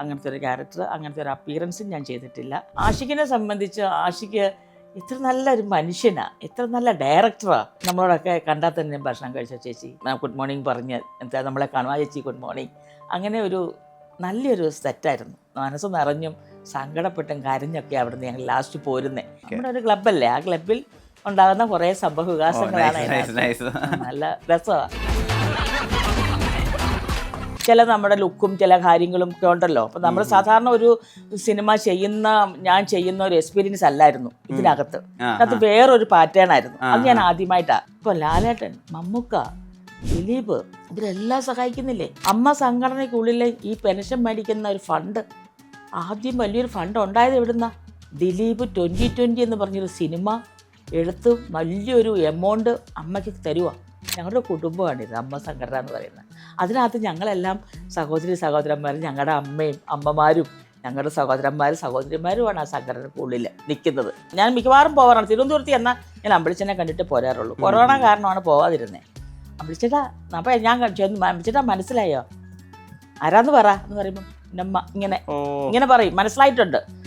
അങ്ങനത്തെ ഒരു ക്യാരക്ടർ, അങ്ങനത്തെ ഒരു അപ്പിയറൻസും ഞാൻ ചെയ്തിട്ടില്ല. ആഷിഖിനെ സംബന്ധിച്ച് ആഷിഖ് ഇത്ര നല്ലൊരു മനുഷ്യനാണ്, ഇത്ര നല്ല ഡയറക്ടറാണ്. നമ്മളോടൊക്കെ കണ്ടാൽ തന്നെ ഭക്ഷണം കഴിച്ച ചേച്ചി ഗുഡ് മോർണിംഗ് പറഞ്ഞ് എന്താ നമ്മളെ കാണുക ചേച്ചി ഗുഡ് മോർണിംഗ്, അങ്ങനെ ഒരു നല്ലൊരു സെറ്റായിരുന്നു. മനസ്സ് നിറഞ്ഞും സങ്കടപ്പെട്ടും കരഞ്ഞൊക്കെ അവിടുന്ന് ഞങ്ങൾ ലാസ്റ്റ് പോരുന്നേ. നമ്മുടെ ഒരു ക്ലബ്ബല്ലേ, ആ ക്ലബ്ബിൽ ഉണ്ടാകുന്ന കുറേ സംഭവ വികാസങ്ങളാണ് നല്ല രസമാണ്. ചില നമ്മുടെ ലുക്കും ചില കാര്യങ്ങളും ഒക്കെ ഉണ്ടല്ലോ. അപ്പം നമ്മൾ സാധാരണ ഒരു സിനിമ ഞാൻ ചെയ്യുന്ന ഒരു എക്സ്പീരിയൻസ് അല്ലായിരുന്നു ഇതിനകത്ത്. അതിനകത്ത് വേറൊരു പാറ്റേൺ ആയിരുന്നു. അത് ഞാൻ ആദ്യമായിട്ടാണ്. ഇപ്പൊ ലാലേട്ടൻ, മമ്മൂക്ക, ദിലീപ് ഇവരെല്ലാം സഹായിക്കുന്നില്ലേ. അമ്മ സംഘടനയ്ക്കുള്ളിലെ ഈ പെൻഷൻ മേടിക്കുന്ന ഒരു ഫണ്ട്, ആദ്യം വലിയൊരു ഫണ്ട് ഉണ്ടായത് എവിടുന്ന? ദിലീപ് 2020 എന്ന് പറഞ്ഞൊരു സിനിമ എടുത്ത് വലിയൊരു എമൗണ്ട് അമ്മയ്ക്ക് തരുക. ഞങ്ങളുടെ കുടുംബമാണിത് അമ്മ സംഘടന എന്ന് പറയുന്നത്. അതിനകത്ത് ഞങ്ങളെല്ലാം സഹോദരന്മാരും ഞങ്ങളുടെ അമ്മയും അമ്മമാരും ഞങ്ങളുടെ സഹോദരിമാരുമാണ് ആ സംഘടനയ്ക്കുള്ളിൽ നിൽക്കുന്നത്. ഞാൻ മിക്കവാറും പോകാറാണ്. തിരുവനന്തപുരത്ത് എന്നാൽ ഞാൻ അമ്പളിച്ചനെ കണ്ടിട്ട് പോരാറുള്ളൂ. കൊറോണ കാരണമാണ് പോകാതിരുന്നത്. അമ്പളിച്ചേട്ടാ അപ്പം ഞാൻ ചെന്ന് അമ്പളിച്ചേട്ടാ മനസ്സിലായോ ആരാന്ന് പറ എന്ന് പറയുമ്പോൾ അമ്മ ഇങ്ങനെ പറയും മനസ്സിലായിട്ടുണ്ട്.